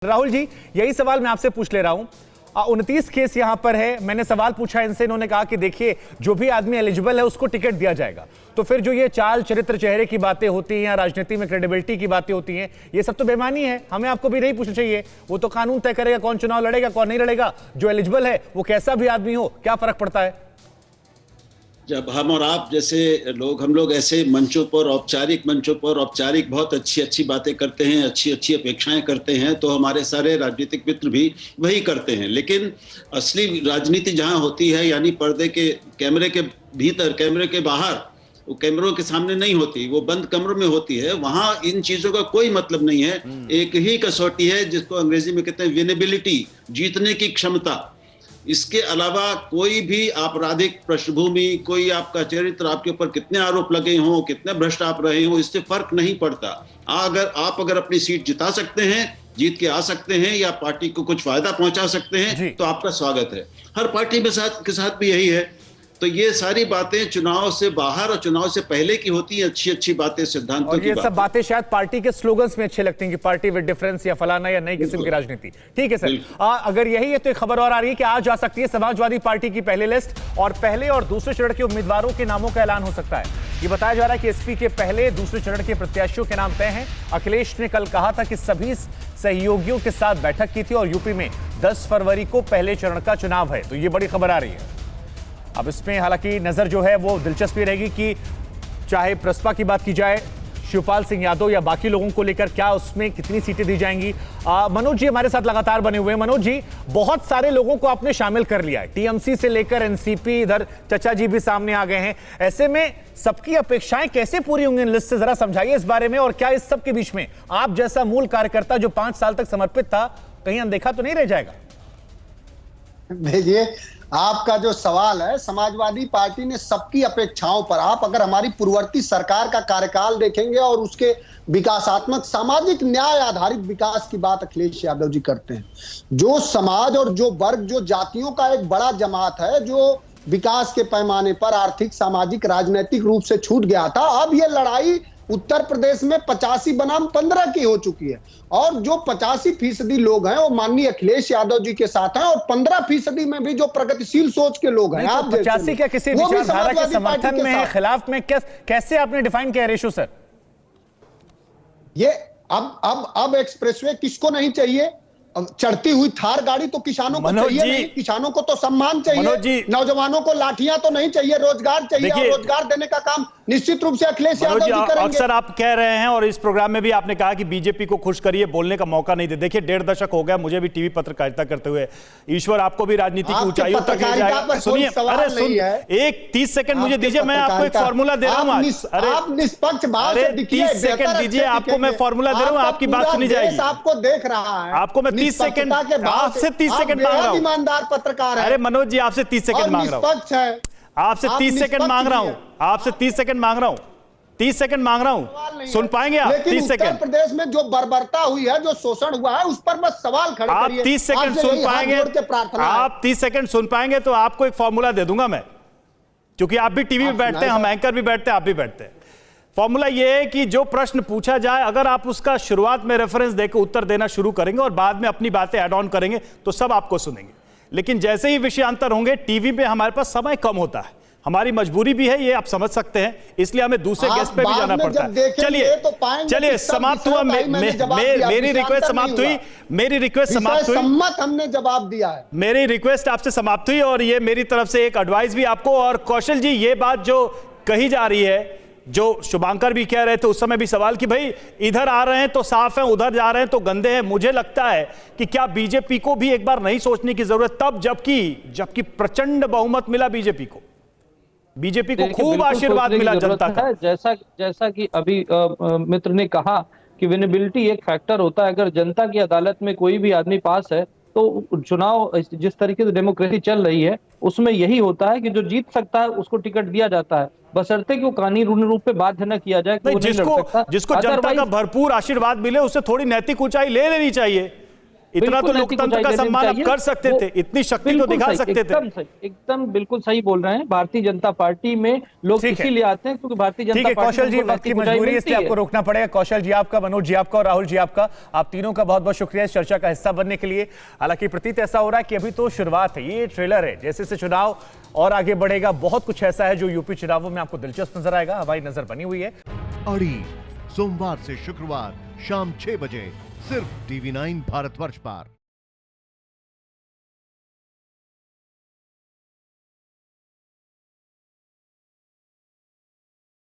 राहुल जी, यही सवाल मैं आपसे पूछ ले रहा हूं। 29 केस यहां पर है। मैंने सवाल पूछा इनसे, इन्होंने कहा कि देखिए जो भी आदमी एलिजिबल है उसको टिकट दिया जाएगा। तो फिर जो ये चाल चरित्र चेहरे की बातें होती हैं या राजनीति में क्रेडिबिलिटी की बातें होती हैं, ये सब तो बेमानी है। हमें आपको भी नहीं पूछना चाहिए। वो तो कानून तय करेगा कौन चुनाव लड़ेगा कौन नहीं लड़ेगा। जो एलिजिबल है वो कैसा भी आदमी हो, क्या फर्क पड़ता है? जब हम और आप जैसे लोग, हम लोग ऐसे मंचों पर, औपचारिक मंचों पर औपचारिक बहुत अच्छी अच्छी बातें करते हैं, अच्छी अच्छी अपेक्षाएं करते हैं, तो हमारे सारे राजनीतिक मित्र भी वही करते हैं। लेकिन असली राजनीति जहां होती है, यानी पर्दे के, कैमरे के भीतर, कैमरे के बाहर, वो कैमरों के सामने नहीं होती, वो बंद कमरों में होती है। वहां इन चीजों का कोई मतलब नहीं है। एक ही कसौटी है जिसको अंग्रेजी में कहते हैं विनेबिलिटी, जीतने की क्षमता। इसके अलावा कोई भी आपराधिक पृष्ठभूमि, कोई आपका चरित्र, आपके ऊपर कितने आरोप लगे हों, कितने भ्रष्ट आप रहे हों, इससे फर्क नहीं पड़ता। अगर अपनी सीट जिता सकते हैं, जीत के आ सकते हैं या पार्टी को कुछ फायदा पहुंचा सकते हैं, तो आपका स्वागत है। हर पार्टी में के साथ भी यही है। तो ये सारी बातें चुनाव से बाहर और चुनाव से पहले की होती हैं, अच्छी अच्छी बातें, सिद्धांतों की। ये सब बातें शायद पार्टी के स्लोगन्स में अच्छी लगती हैं कि पार्टी विद डिफरेंस या फलाना या नई किस्म की राजनीति। ठीक है सर, अगर यही है तो एक खबर और आ रही है कि आज जा सकती है समाजवादी पार्टी की पहली लिस्ट और पहले और दूसरे चरण के उम्मीदवारों के नामों का ऐलान हो सकता है। ये बताया जा रहा है कि एसपी के पहले दूसरे चरण के प्रत्याशियों के नाम तय हैं। अखिलेश ने कल कहा था कि सभी सहयोगियों के साथ बैठक की थी और यूपी में 10 फरवरी को पहले चरण का चुनाव है। तो ये बड़ी खबर आ रही है। अब इसमें हालांकि नजर जो है वो दिलचस्पी रहेगी कि चाहे प्रसपा की बात की जाए, शिवपाल सिंह यादव या बाकी लोगों को लेकर क्या उसमें कितनी सीटें दी जाएंगी। मनोज जी हमारे साथ लगातार बने हुए हैं। मनोज जी, बहुत सारे लोगों को आपने शामिल कर लिया है, टीएमसी से लेकर एनसीपी, इधर चचा जी भी सामने आ गए हैं। ऐसे में सबकी अपेक्षाएं कैसे पूरी होंगी इन लिस्ट से, जरा समझाइए इस बारे में। और क्या इस सब के बीच में आप जैसा मूल कार्यकर्ता जो 5 साल तक समर्पित था, कहीं अनदेखा तो नहीं रह जाएगा? देखिए, आपका जो सवाल है, समाजवादी पार्टी ने सबकी अपेक्षाओं पर, आप अगर हमारी पूर्ववर्ती सरकार का कार्यकाल देखेंगे और उसके विकासात्मक, सामाजिक न्याय आधारित विकास की बात अखिलेश यादव जी करते हैं। जो समाज और जो वर्ग, जो जातियों का एक बड़ा जमात है, जो विकास के पैमाने पर आर्थिक, सामाजिक, राजनीतिक रूप से छूट गया था, अब ये लड़ाई उत्तर प्रदेश में 85 बनाम 15 की हो चुकी है। और जो 85% लोग हैं वो माननीय अखिलेश यादव जी के साथ हैं, और 15% में भी जो प्रगतिशील सोच के लोग हैं। आप 85 क्या किसी विचारधारा के समर्थन में, खिलाफ में, कैसे आपने डिफाइन किया रेशो सर? ये अब एक्सप्रेसवे किसको नहीं चाहिए? चढ़ती हुई थार गाड़ी तो किसानों को चाहिए नहीं, किसानों को तो सम्मान चाहिए, नौजवानों को लाठियां तो नहीं चाहिए, रोजगार चाहिए। और रोजगार देने का काम निश्चित रूप से अखिलेश यादव जी करेंगे। अक्सर आप कह रहे हैं और इस प्रोग्राम में भी आपने कहा कि बीजेपी को खुश करिए, बोलने का मौका नहीं दे। देखिए 1.5 दशक हो गया मुझे भी टीवी पत्रकारिता करते हुए। ईश्वर आपको भी राजनीति की ऊंचाइयों तक ले जाएगा। सुनिए, अरे सुन, एक 30 सेकंड मुझे दीजिए, मैं आपको एक फॉर्मूला दे रहा हूं। आप निष्पक्ष भाव से दिखिए, 30 सेकंड दीजिए, आपको मैं फॉर्मूला दे रहा हूं, आपकी बात सुनी जाएगी। आपको देख रहा है, आपको मैं 30 सेकंड, आपसे 30 सेकंड मांग रहा हूं। ईमानदार पत्रकार है। अरे मनोज जी, आपसे 30 सेकंड मांग रहा हूं, आपसे 30 सेकंड मांग रहा हूं, आपसे 30 सेकंड मांग रहा हूं, 30 सेकंड मांग रहा हूं। सुन पाएंगे आप? 30 सेकंड। उत्तर प्रदेश में जो बर्बरता हुई है, जो शोषण हुआ है, उस पर बस सवाल खड़े आप करिए। 30 सेकंड सुन पाएंगे, आप 30 सेकंड सुन पाएंगे तो आपको एक फॉर्मूला दे दूंगा मैं, क्योंकि आप भी टीवी में बैठते हैं, हम एंकर भी बैठते हैं, आप भी बैठते हैं। फॉर्मूला यह है कि जो प्रश्न पूछा जाए, अगर आप उसका शुरुआत में रेफरेंस देकर उत्तर देना शुरू करेंगे और बाद में अपनी बातें ऐड ऑन करेंगे तो सब आपको सुनेंगे। लेकिन जैसे ही विषयांतर होंगे, टीवी पे हमारे पास समय कम होता है, हमारी मजबूरी भी है, ये आप समझ सकते हैं, इसलिए हमें दूसरे गेस्ट पे भी जाना पड़ता है। चलिए समाप्त हुआ, मेरी रिक्वेस्ट समाप्त हुई, मेरी रिक्वेस्ट समाप्त हुई, हमने जवाब दिया है, मेरी रिक्वेस्ट आपसे समाप्त हुई। और ये मेरी तरफ से एक एडवाइस भी आपको। और कौशल जी, ये बात जो कही जा रही है, जो शुभांकर भी कह रहे थे उस समय भी सवाल कि भाई इधर आ रहे हैं तो साफ है, उधर जा रहे हैं तो गंदे हैं, मुझे लगता है कि क्या बीजेपी को भी एक बार नहीं सोचने की जरूरत, तब जबकि प्रचंड बहुमत मिला बीजेपी को खूब आशीर्वाद मिला जनता का। जैसा कि अभी मित्र ने कहा कि विनेबिलिटी एक फैक्टर होता है। अगर जनता की अदालत में कोई भी आदमी पास है तो चुनाव जिस तरीके से डेमोक्रेसी चल रही है उसमें यही होता है कि जो जीत सकता है उसको टिकट दिया जाता है, बशर्ते कि वो कानूनी रूप पे बाध्य न किया जाए। जिसको जनता का भरपूर आशीर्वाद मिले उसे थोड़ी नैतिक ऊंचाई ले लेनी चाहिए। इतना तो बिल्कुल नैतिक लोकतंत्र का ऊंचाई सम्मान आप चाहिए। कर सकते वो थे, इतनी शक्ति तो बिल्कुल दिखा सही, सकते थे। एकदम सही, एकदम बिल्कुल सही बोल रहे हैं। भारतीय जनता पार्टी में लोग ठीक है। इसीलिए आते हैं क्योंकि भारतीय ठीक जनता है पार्टी कौशल जी, को वक्त की नैतिक ऊंचाई मजबूरी है, मिलती इसलिए आपको है। रोकना पड़ेगा। कौशल जी आपका, मनोज जी आपका और राहुल जी आपका, आप तीनों का बहुत बहुत शुक्रिया इस चर्चा का हिस्सा बनने के लिए। हालांकि प्रतीत ऐसा हो रहा है कि अभी तो शुरुआत है, ये ट्रेलर है, जैसे से चुनाव और आगे बढ़ेगा बहुत कुछ ऐसा है जो यूपी चुनावों में आपको दिलचस्प नजर आएगा। हमारी नजर बनी हुई है। अड़ी सोमवार से शुक्रवार शाम 6 बजे सिर्फ TV9 भारतवर्ष पर।